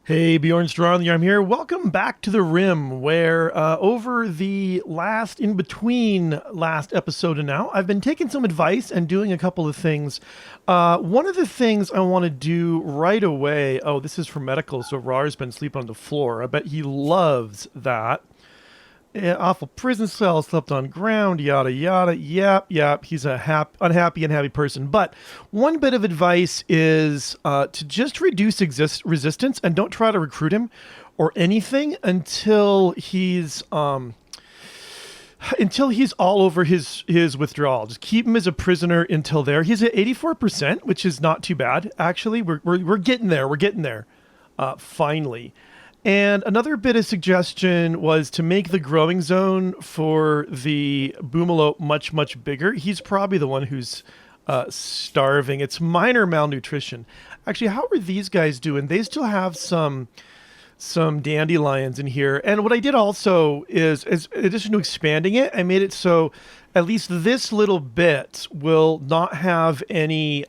Hey, Bjorn, Strongndarm here. Welcome back to the Rim, where over the in between last episode and now, I've been taking some advice and doing a couple of things. One of the things I want to do right away, oh, this is for medical, so Rar's been sleeping on the floor. I bet he loves that. Yeah, awful prison cell, slept on ground, yada yada. Yep. He's a unhappy person. But one bit of advice is to just reduce resistance and don't try to recruit him or anything until he's all over his withdrawal. Just keep him as a prisoner until there. He's at 84%, which is not too bad actually. We're getting there. We're getting there. Finally. And another bit of suggestion was to make the growing zone for the Boomalope much, much bigger. He's probably the one who's starving. It's minor malnutrition. Actually, how are these guys doing? They still have some dandelions in here. And what I did also is in addition to expanding it, I made it so at least this little bit will not have any,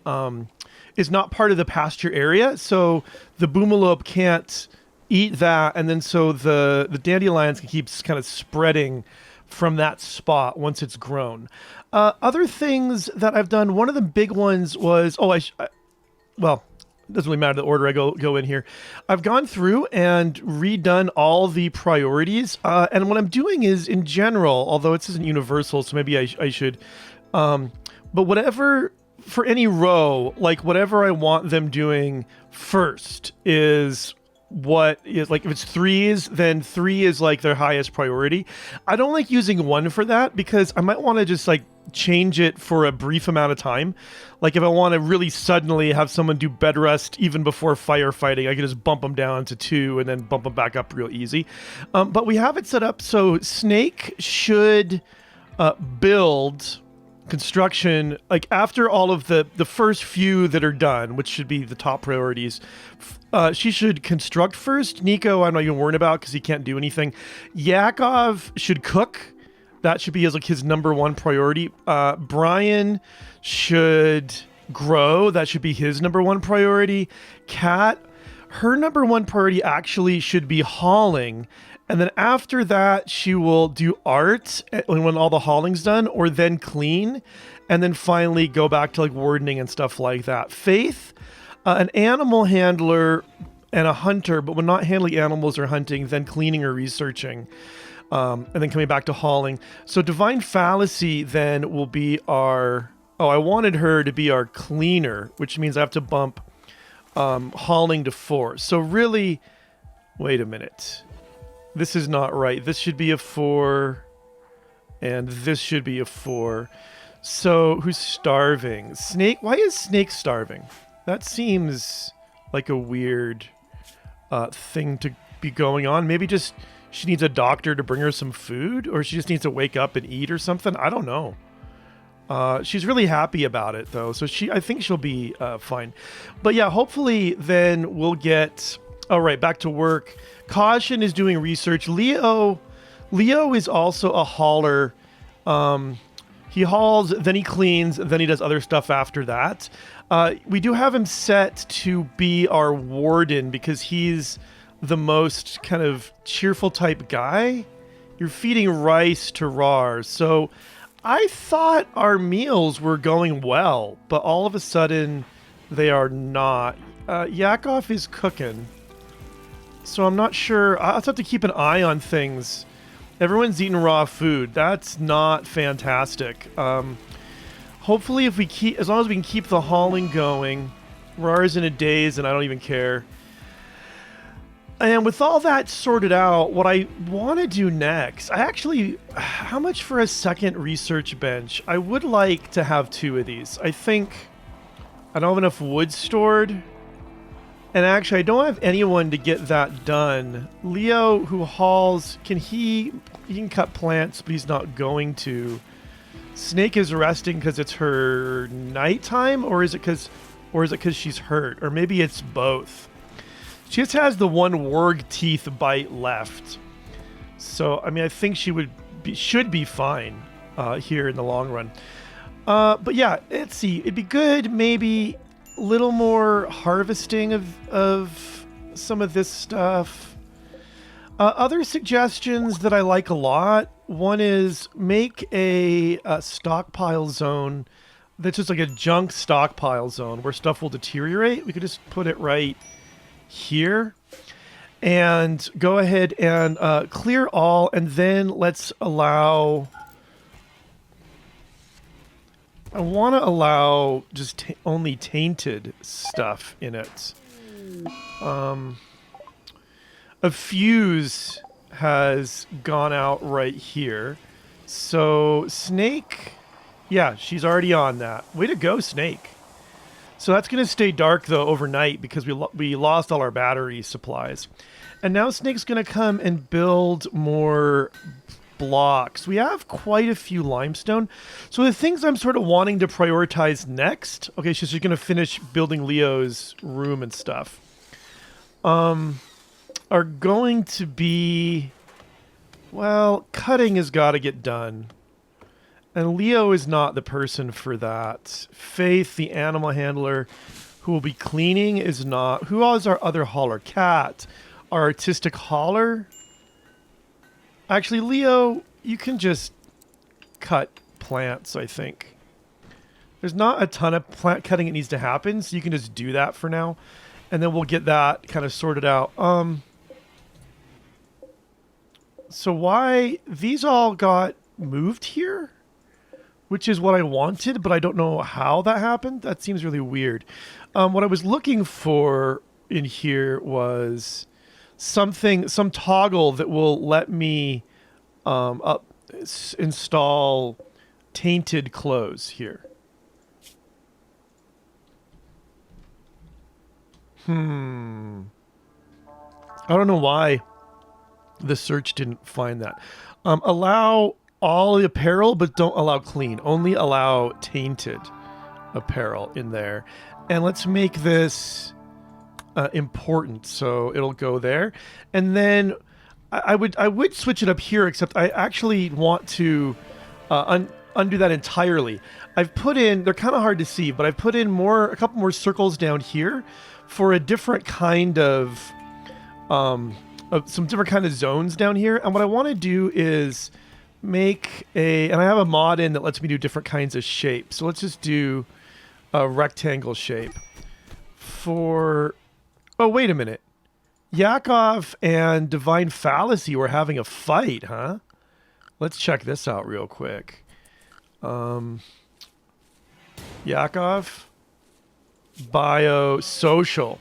is not part of the pasture area. So the Boomalope can't eat that, and then so the dandelions can keep kind of spreading from that spot once it's grown. Other things that I've done, one of the big ones was, well, it doesn't really matter the order I go in here. I've gone through and redone all the priorities, and what I'm doing is, in general, although it isn't universal, so maybe I should, but whatever, for any row, like whatever I want them doing first is what is, like, if it's threes, then 3 is like their highest priority. I don't like using 1 for that because I might want to just like change it for a brief amount of time. Like if I want to really suddenly have someone do bed rest even before firefighting, I can just bump them down to 2 and then bump them back up real easy. But we have it set up so Snake should build construction, like after all of the first few that are done, which should be the top priorities. She should construct first. Nico, I'm not even worried about because he can't do anything. Yakov should cook. That should be his number 1 priority. Brian should grow. That should be his number 1 priority. Kat, her number 1 priority actually should be hauling. And then after that, she will do art when all the hauling's done, or then clean. And then finally go back to like wardening and stuff like that. Faith, an animal handler and a hunter, but when not handling animals or hunting, then cleaning or researching, and then coming back to hauling. So Divine Fallacy then will be our, I wanted her to be our cleaner, which means I have to bump hauling to 4. So really, wait a minute. This is not right. This should be a 4, and this should be a 4. So who's starving? Snake? Why is Snake starving? That seems like a weird thing to be going on. Maybe just she needs a doctor to bring her some food, or she just needs to wake up and eat or something. I don't know. She's really happy about it though, so I think she'll be fine. But yeah, hopefully then we'll get. All right, back to work. Caution is doing research. Leo is also a hauler. He hauls, then he cleans, then he does other stuff after that. We do have him set to be our warden because he's the most kind of cheerful type guy. You're feeding rice to Rar. So I thought our meals were going well, but all of a sudden they are not. Yakov is cooking. So I'm not sure. I'll have to keep an eye on things. Everyone's eating raw food. That's not fantastic. Hopefully, as long as we can keep the hauling going, Rar's in a daze, and I don't even care. And with all that sorted out, what I want to do next, how much for a second research bench? I would like to have 2 of these. I think I don't have enough wood stored. And actually, I don't have anyone to get that done. Leo, who hauls, he can cut plants, but he's not going to. Snake is resting because it's her nighttime, or is it because she's hurt? Or maybe it's both. She just has the 1 warg teeth bite left. So, I mean, I think she should be fine here in the long run. But yeah, let's see. It'd be good maybe little more harvesting of some of this stuff. Other suggestions that I like a lot. One is make a stockpile zone that's just like a junk stockpile zone where stuff will deteriorate. We could just put it right here and go ahead and clear all, and then let's allow... I want to allow just only tainted stuff in it. A fuse has gone out right here. So Snake, yeah, she's already on that. Way to go, Snake. So that's going to stay dark, though, overnight because we lost all our battery supplies. And now Snake's going to come and build more blocks. We have quite a few limestone. So the things I'm sort of wanting to prioritize next... Okay, so she's going to finish building Leo's room and stuff. Are going to be... Well, cutting has got to get done. And Leo is not the person for that. Faith, the animal handler, who will be cleaning, is not. Who is our other hauler? Cat. Our artistic hauler. Actually, Leo, you can just cut plants, I think. There's not a ton of plant cutting that needs to happen, so you can just do that for now. And then we'll get that kind of sorted out. So why... These all got moved here? Which is what I wanted, but I don't know how that happened. That seems really weird. What I was looking for in here was some toggle that will let me install tainted clothes here. I don't know why the search didn't find that. Allow all the apparel, but don't allow clean. Only allow tainted apparel in there. And let's make this important, so it'll go there. And then I would switch it up here, except I actually want to undo that entirely. I've put in, they're kind of hard to see, but I've put in a couple more circles down here for a different kind of some different kind of zones down here. And what I want to do is make and I have a mod in that lets me do different kinds of shapes. So let's just do a rectangle shape for... Oh, wait a minute. Yakov and Divine Fallacy were having a fight, huh? Let's check this out real quick. Yakov, biosocial.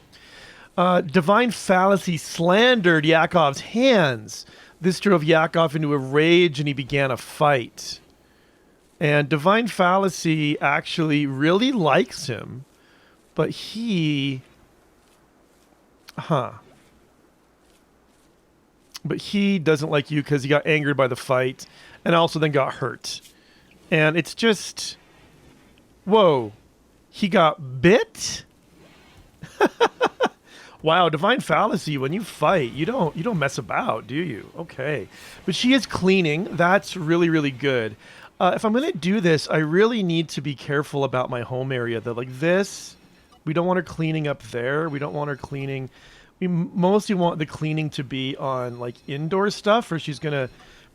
Divine Fallacy slandered Yakov's hands. This drove Yakov into a rage and he began a fight. And Divine Fallacy actually really likes him, but he... But he doesn't like you because he got angered by the fight and also then got hurt. And it's just... Whoa. He got bit? Wow, Divine Fallacy, when you fight, you don't mess about, do you? Okay. But she is cleaning. That's really, really good. If I'm going to do this, I really need to be careful about my home area, though. Like this, we don't want her cleaning up there. We don't want her cleaning... We mostly want the cleaning to be on, like, indoor stuff, or she's going to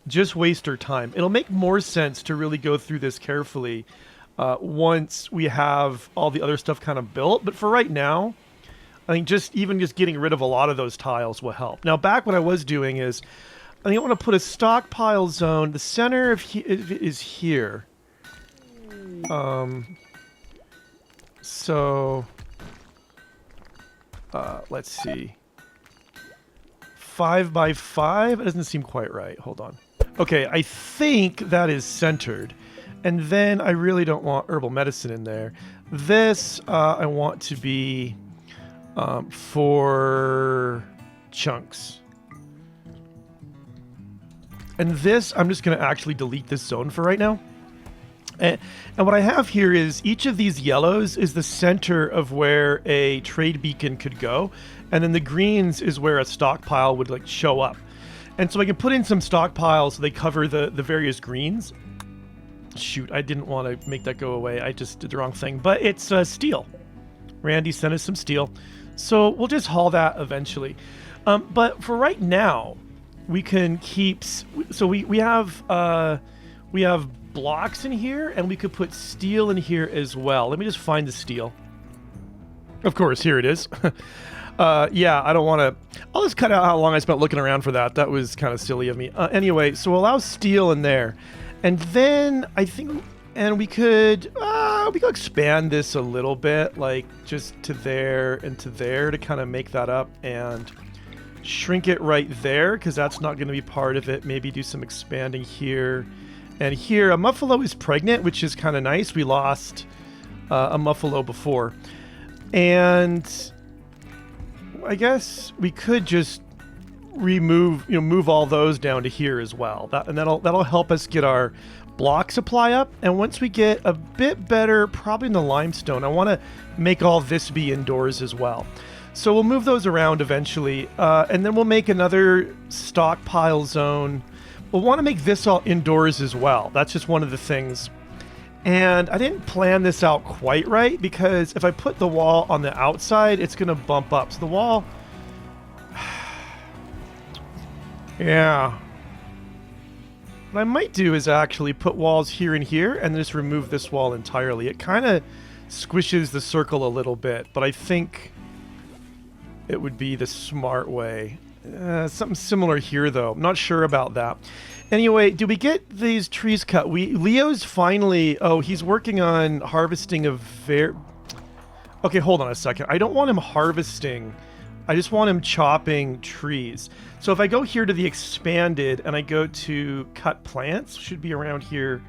just waste her time. It'll make more sense to really go through this carefully once we have all the other stuff kind of built. But for right now... I think just getting rid of a lot of those tiles will help. Now, back what I was doing is, I think I want to put a stockpile zone. The center of is here. So, let's see. 5 by 5? It doesn't seem quite right. Hold on. Okay, I think that is centered. And then I really don't want herbal medicine in there. This, I want to be... for chunks. And this, I'm just going to actually delete this zone for right now. And what I have here is each of these yellows is the center of where a trade beacon could go. And then the greens is where a stockpile would like show up. And so I can put in some stockpiles so they cover the various greens. Shoot, I didn't want to make that go away. I just did the wrong thing. But it's steel. Randy sent us some steel. So we'll just haul that eventually. But for right now, we can keep. So we have blocks in here, and we could put steel in here as well. Let me just find the steel. Of course, here it is. Yeah, I don't want to. I'll just cut out how long I spent looking around for that. That was kind of silly of me. Anyway, so we'll allow steel in there, and then I think, and we could expand this a little bit, like just to there and to there to kind of make that up, and shrink it right there because that's not going to be part of it. Maybe do some expanding here and here. A Muffalo is pregnant, which is kind of nice. We lost a Muffalo before, and I guess we could just move all those down to here as well. That'll help us get our block supply up. And once we get a bit better, probably in the limestone, I want to make all this be indoors as well. So we'll move those around eventually, and then we'll make another stockpile zone. We'll want to make this all indoors as well. That's just one of the things. And I didn't plan this out quite right, because if I put the wall on the outside, it's going to bump up. So the wall... yeah. What I might do is actually put walls here and here, and just remove this wall entirely. It kind of squishes the circle a little bit, but I think it would be the smart way. Something similar here, though. I'm not sure about that. Anyway, do we get these trees cut? Leo's finally... Oh, he's working on harvesting a Okay, hold on a second. I don't want him harvesting. I just want him chopping trees. So if I go here to the expanded and I go to cut plants, should be around here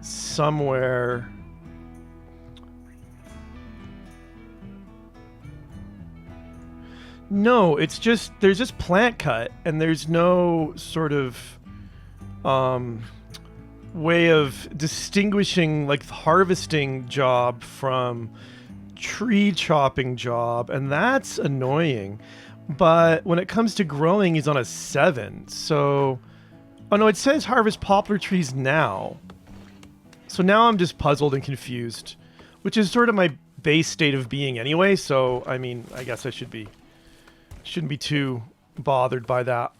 somewhere. No, it's just, there's just plant cut, and there's no sort of way of distinguishing like the harvesting job from tree chopping job, and that's annoying. But when it comes to growing, he's on a 7. So, oh no, it says harvest poplar trees now. So now I'm just puzzled and confused, which is sort of my base state of being anyway. So, I mean, I guess I shouldn't be too bothered by that.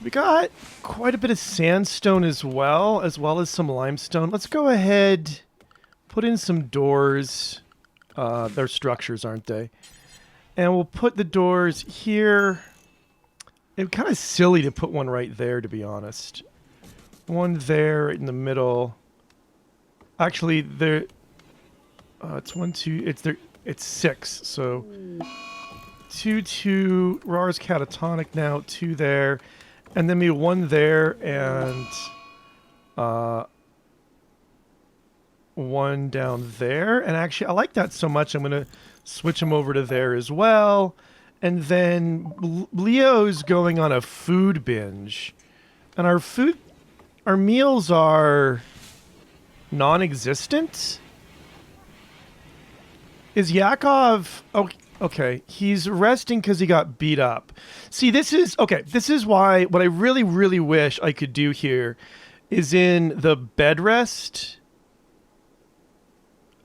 We got quite a bit of sandstone as well as some limestone. Let's go ahead, put in some doors. They're structures, aren't they? And we'll put the doors here. It's kind of silly to put one right there, to be honest. One there in the middle. Actually, there. It's 1, 2. It's 6. So 2, Rar's catatonic now. 2 there, and then maybe 1 there and 1 down there. And actually, I like that so much, I'm gonna switch them over to there as well. And then Leo's going on a food binge, and our meals are non-existent. Is Yakov... Oh, okay. He's resting because he got beat up. See, this is... Okay, this is why... What I really, really wish I could do here is in the bed rest.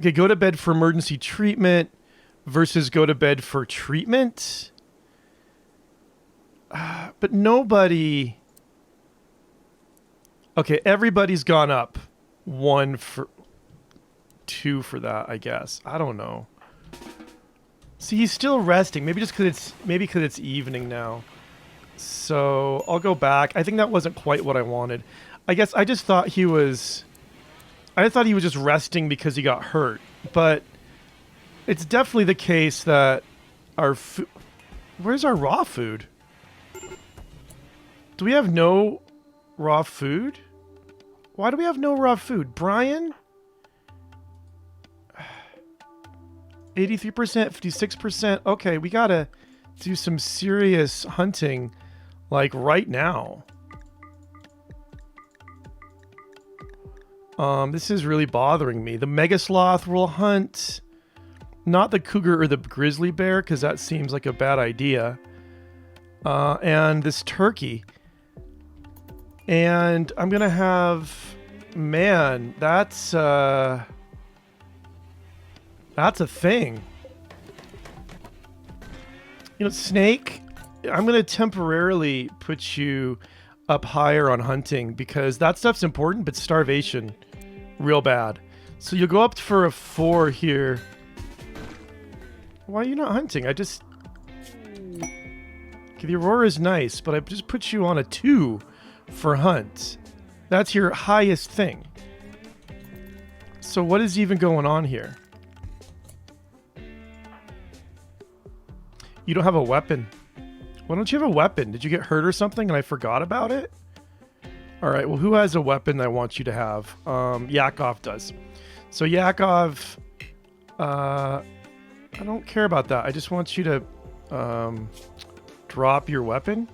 Okay, go to bed for emergency treatment versus go to bed for treatment. But nobody... Okay, everybody's gone up. 1 for... 2 for that, I guess. I don't know. See, he's still resting. Maybe just because it's evening now. So I'll go back. I think that wasn't quite what I wanted. I guess I just thought he was... I thought he was just resting because he got hurt. But it's definitely the case that our food... Where's our raw food? Do we have no raw food? Why do we have no raw food? Brian? 83%, 56%. Okay, we gotta do some serious hunting, like, right now. This is really bothering me. The mega sloth will hunt, not the cougar or the grizzly bear, because that seems like a bad idea. And this turkey. And I'm gonna have... Man, that's a thing. You know, Snake, I'm going to temporarily put you up higher on hunting because that stuff's important, but starvation, real bad. So you'll go up for a 4 here. Why are you not hunting? I just... Okay, the Aurora is nice, but I just put you on a 2 for hunt. That's your highest thing. So what is even going on here? You don't have a weapon. Why don't you have a weapon? Did you get hurt or something and I forgot about it? Alright, well, who has a weapon that I want you to have? Yakov does. So Yakov, I don't care about that. I just want you to drop your weapon.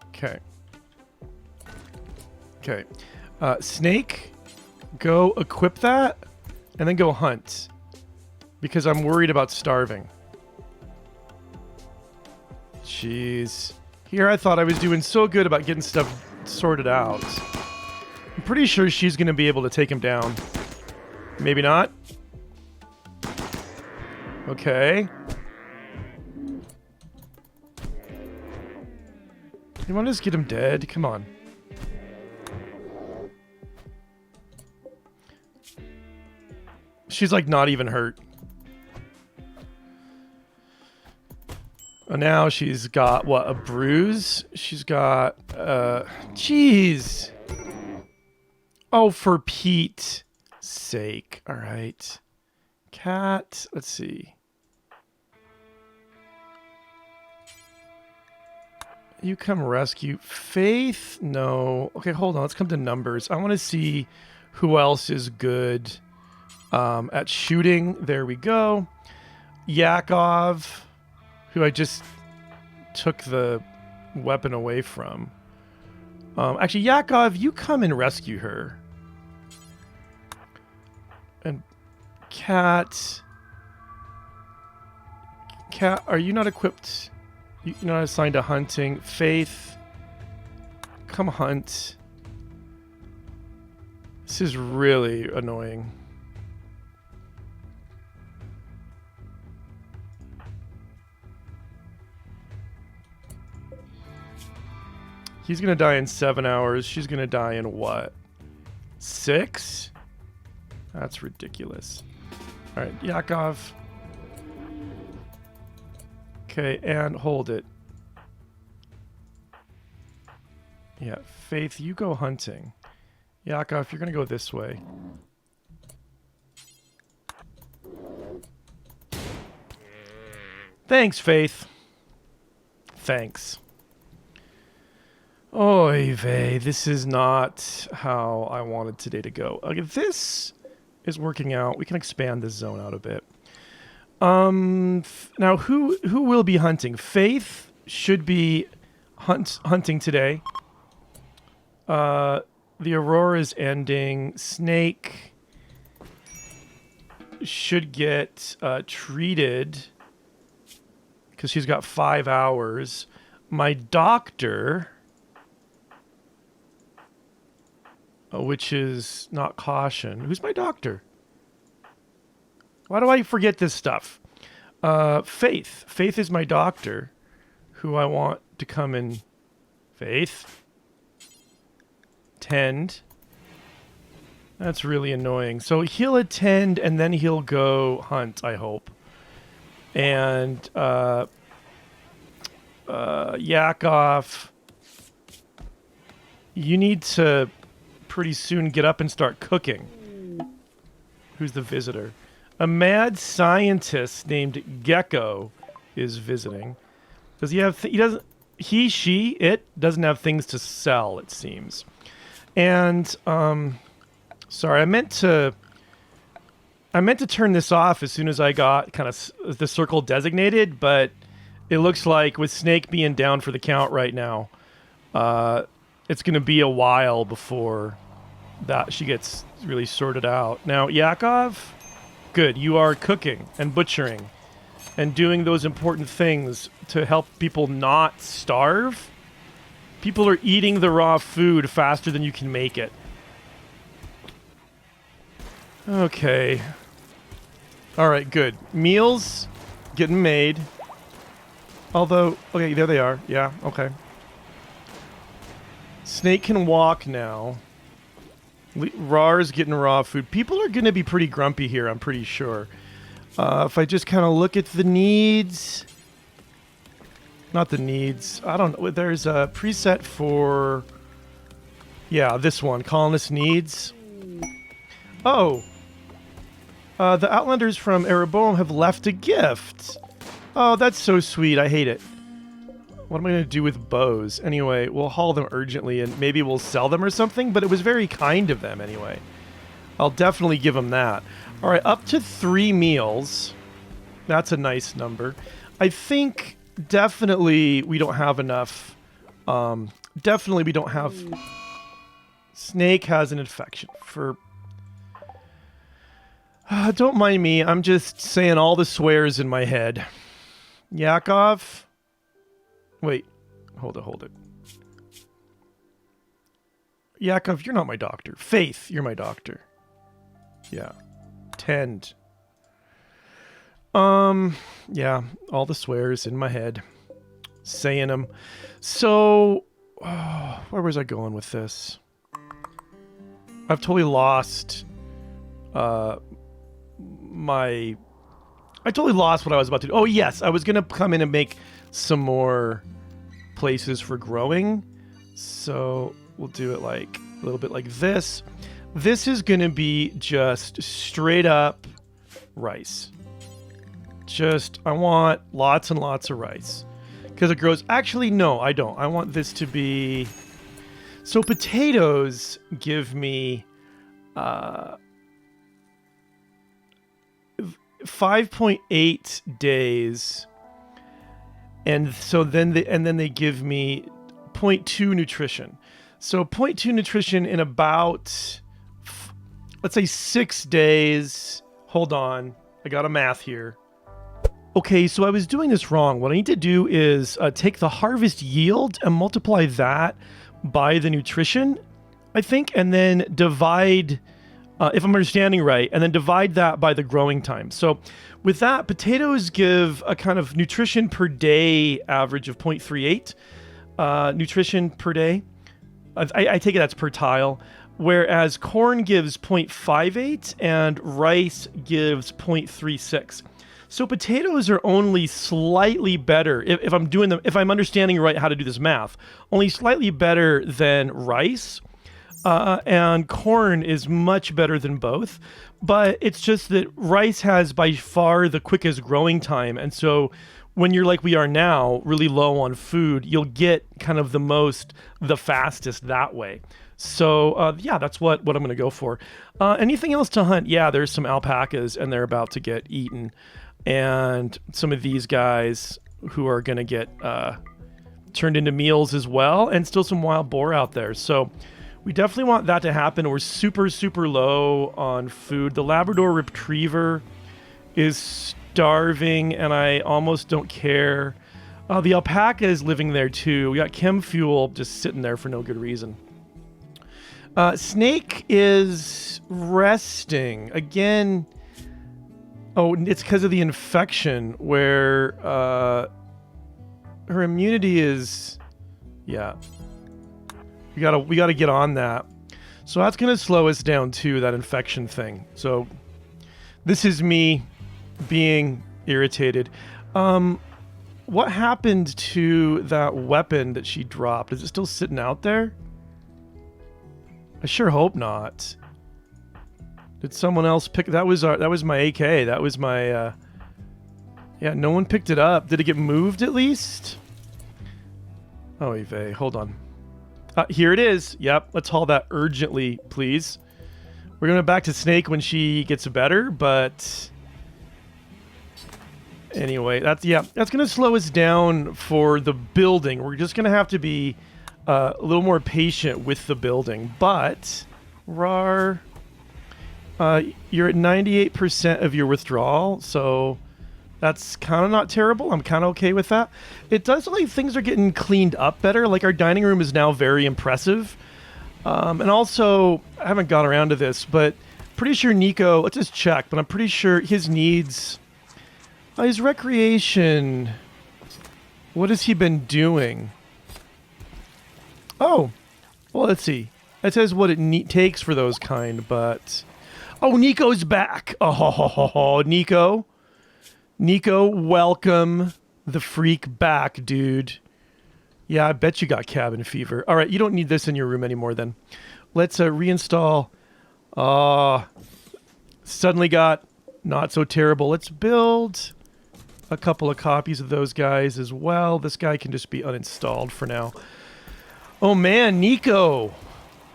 Okay. Okay. Snake, go equip that and then go hunt. Because I'm worried about starving. Jeez. Here I thought I was doing so good about getting stuff sorted out. I'm pretty sure she's going to be able to take him down. Maybe not. Okay. You want to just get him dead? Come on. She's like not even hurt. Now she's got, what, a bruise? She's got, jeez. Oh, for Pete's sake. All right. Cat, let's see. You come rescue. Faith? No. Okay, hold on. Let's come to numbers. I want to see who else is good at shooting. There we go. Yakov, who I just took the weapon away from. Actually, Yakov, you come and rescue her. And Cat, are you not equipped? You're not assigned to hunting. Faith, come hunt. This is really annoying. He's gonna die in 7 hours. She's gonna die in what? 6? That's ridiculous. All right, Yakov. Okay, and hold it. Yeah, Faith, you go hunting. Yakov, you're gonna go this way. Thanks, Faith. Thanks. Oy vey, this is not how I wanted today to go. Okay, this is working out. We can expand this zone out a bit. Now who will be hunting? Faith should be hunting today. The Aurora is ending. Snake should get treated because she's got 5 hours. My doctor, which is not caution. Who's my doctor? Why do I forget this stuff? Faith. Faith is my doctor, who I want to come in. Faith. Tend. That's really annoying. So he'll attend and then he'll go hunt, I hope. And Yakov, you need to pretty soon get up and start cooking. Who's the visitor? A mad scientist named Gecko is visiting. Does he have it doesn't have things to sell, it seems. And sorry, I meant to turn this off as soon as I got kind of the circle designated, but it looks like with Snake being down for the count right now, it's going to be a while before that she gets really sorted out. Now, Yakov, good. You are cooking and butchering and doing those important things to help people not starve. People are eating the raw food faster than you can make it. Okay. All right, good. Meals getting made. Although, okay, there they are. Yeah, okay. Snake can walk now. Rar's getting raw food. People are going to be pretty grumpy here, I'm pretty sure. If I just kind of look at the needs... Not the needs. I don't know. There's a preset for... Yeah, this one. Colonist needs. Oh. The Outlanders from Erebone have left a gift. Oh, that's so sweet. I hate it. What am I going to do with bows? Anyway, we'll haul them urgently and maybe we'll sell them or something, but it was very kind of them anyway. I'll definitely give them that. All right, up to 3 meals. That's a nice number. I think definitely we don't have enough. Definitely we don't have... Snake has an infection for... don't mind me. I'm just saying all the swears in my head. Yakov... Wait, hold it. Yakov, you're not my doctor. Faith, you're my doctor. Yeah. Tend. Yeah, all the swears in my head. Saying them. So, where was I going with this? I've totally lost I totally lost what I was about to do. Oh, yes, I was going to come in and make some more places for growing. So we'll do it like a little bit like this. This is going to be just straight up rice. I want lots and lots of rice because it grows. Actually, no, I don't. I want this to be... So potatoes give me 5.8 days. And so then they give me 0.2 nutrition. So 0.2 nutrition in about, let's say 6 days. Hold on. I got a math here. Okay, so I was doing this wrong. What I need to do is take the harvest yield and multiply that by the nutrition, I think, and then divide, if I'm understanding right, and then divide that by the growing time. So with that, potatoes give a kind of nutrition per day average of 0.38 nutrition per day. I take it that's per tile, whereas corn gives 0.58 and rice gives 0.36. So potatoes are only slightly better, if I'm understanding right how to do this math, only slightly better than rice. And corn is much better than both, but it's just that rice has by far the quickest growing time. And so when you're like we are now, really low on food, you'll get kind of the fastest that way. So yeah, that's what I'm going to go for. Anything else to hunt? Yeah, there's some alpacas and they're about to get eaten. And some of these guys who are going to get turned into meals as well, and still some wild boar out there. So we definitely want that to happen. We're super, super low on food. The Labrador Retriever is starving, and I almost don't care. The alpaca is living there too. We got chem fuel just sitting there for no good reason. Snake is resting. Again... Oh, it's because of the infection where her immunity is... Yeah. We gotta get on that. So that's gonna slow us down too, that infection thing. So this is me being irritated. What happened to that weapon that she dropped? Is it still sitting out there? I sure hope not. Did someone else pick... That was my AK. That was my... Yeah, no one picked it up. Did it get moved at least? Oh, Yves, hold on. Here it is. Yep, let's haul that urgently, please. We're going back to Snake when she gets better, but... Anyway, that's going to slow us down for the building. We're just going to have to be a little more patient with the building. But... Rar... you're at 98% of your withdrawal, so that's kind of not terrible. I'm kind of okay with that. It does look like things are getting cleaned up better. Like our dining room is now very impressive. And also, I haven't gone around to this, but pretty sure Nico, let's just check, but I'm pretty sure his needs, his recreation, What has he been doing? Oh, well, let's see. It says what it takes for those kind, but... Oh, Nico's back. Oh, Nico. Nico, welcome the freak back, dude. Yeah, I bet you got cabin fever. All right, you don't need this in your room anymore then. Let's reinstall. Suddenly got not so terrible. Let's build a couple of copies of those guys as well. This guy can just be uninstalled for now. Oh man, Nico,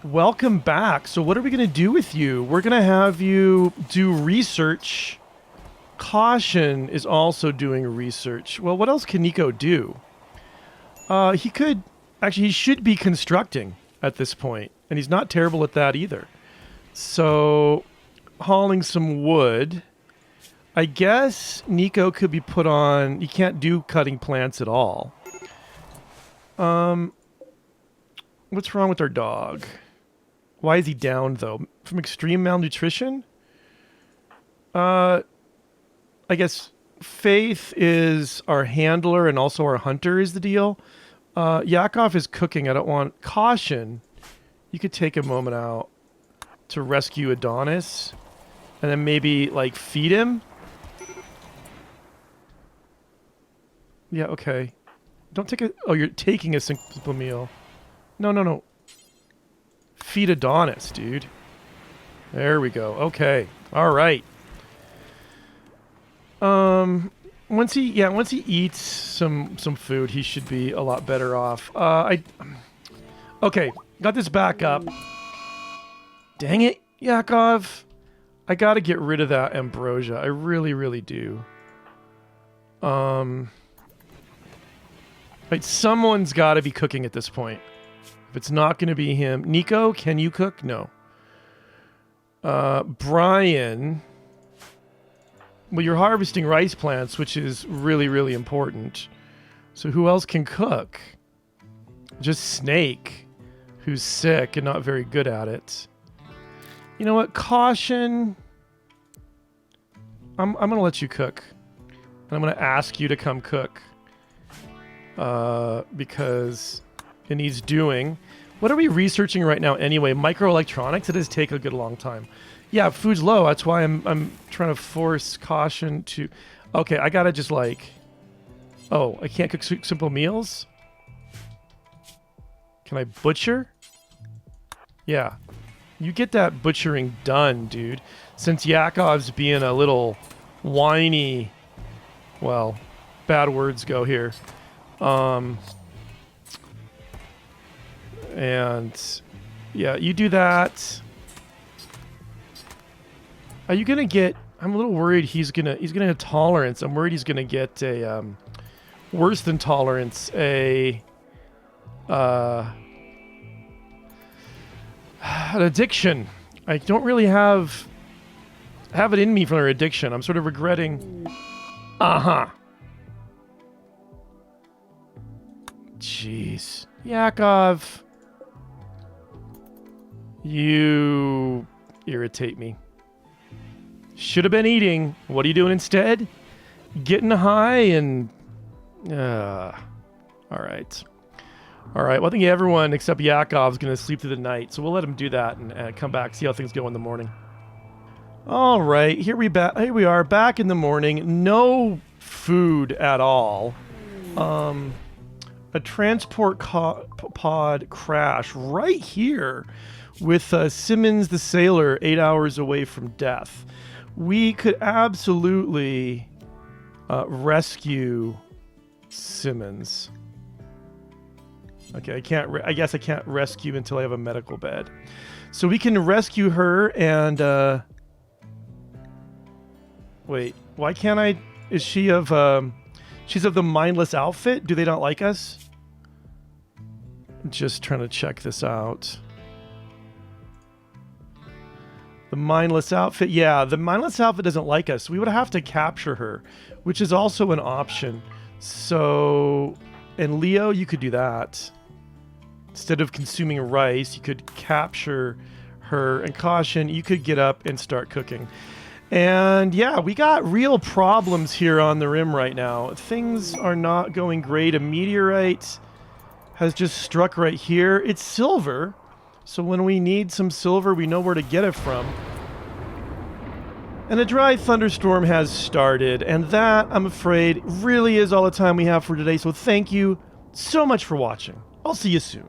welcome back. So what are we going to do with you? We're going to have you do research. Caution is also doing research. Well, what else can Nico do? He could... Actually, he should be constructing at this point. And he's not terrible at that either. So, hauling some wood. I guess Nico could be put on... He can't do cutting plants at all. What's wrong with our dog? Why is he down, though? From extreme malnutrition? I guess Faith is our handler and also our hunter is the deal. Yakov is cooking. I don't want... Caution. You could take a moment out to rescue Adonis. And then maybe, like, feed him? Yeah, okay. Don't take a... Oh, you're taking a simple meal. No. Feed Adonis, dude. There we go. Okay. All right. Once he eats some food, he should be a lot better off. Okay, got this back up. Dang it, Yakov. I gotta get rid of that ambrosia. I really, really do. Right, someone's gotta be cooking at this point. If it's not gonna be him. Nico, can you cook? No. Brian... Well, you're harvesting rice plants, which is really, really important. So who else can cook? Just Snake, who's sick and not very good at it. You know what? Caution. I'm going to let you cook. And I'm going to ask you to come cook. Because it needs doing. What are we researching right now anyway? Microelectronics? It does take a good long time. Yeah, food's low. That's why I'm trying to force Caution to... Okay, I gotta just like... Oh, I can't cook simple meals? Can I butcher? Yeah. You get that butchering done, dude. Since Yakov's being a little whiny... Well, bad words go here. And... Yeah, you do that... Are you gonna get... I'm a little worried he's gonna have tolerance. I'm worried he's gonna get a worse than tolerance, an addiction. I don't really have it in me for an addiction. I'm sort of regretting. Jeez, Yakov, you irritate me. Should have been eating. What are you doing instead? Getting high and... All right. Well, I think everyone except Yakov's going to sleep through the night. So we'll let him do that and come back, see how things go in the morning. All right. Here we are back in the morning. No food at all. A transport pod crash right here with Simmons the sailor 8 hours away from death. We could absolutely rescue Simmons. Okay, I guess I can't rescue until I have a medical bed. So we can rescue her and... Wait, why can't I... Is she of... She's of the mindless outfit? Do they not like us? Just trying to check this out. The mindless outfit. Yeah, the mindless outfit doesn't like us. We would have to capture her, which is also an option. So, and Leo, you could do that. Instead of consuming rice, you could capture her. And Caution, you could get up and start cooking. And yeah, we got real problems here on the rim right now. Things are not going great. A meteorite has just struck right here. It's silver, so when we need some silver, we know where to get it from. And a dry thunderstorm has started, and that, I'm afraid, really is all the time we have for today. So thank you so much for watching. I'll see you soon.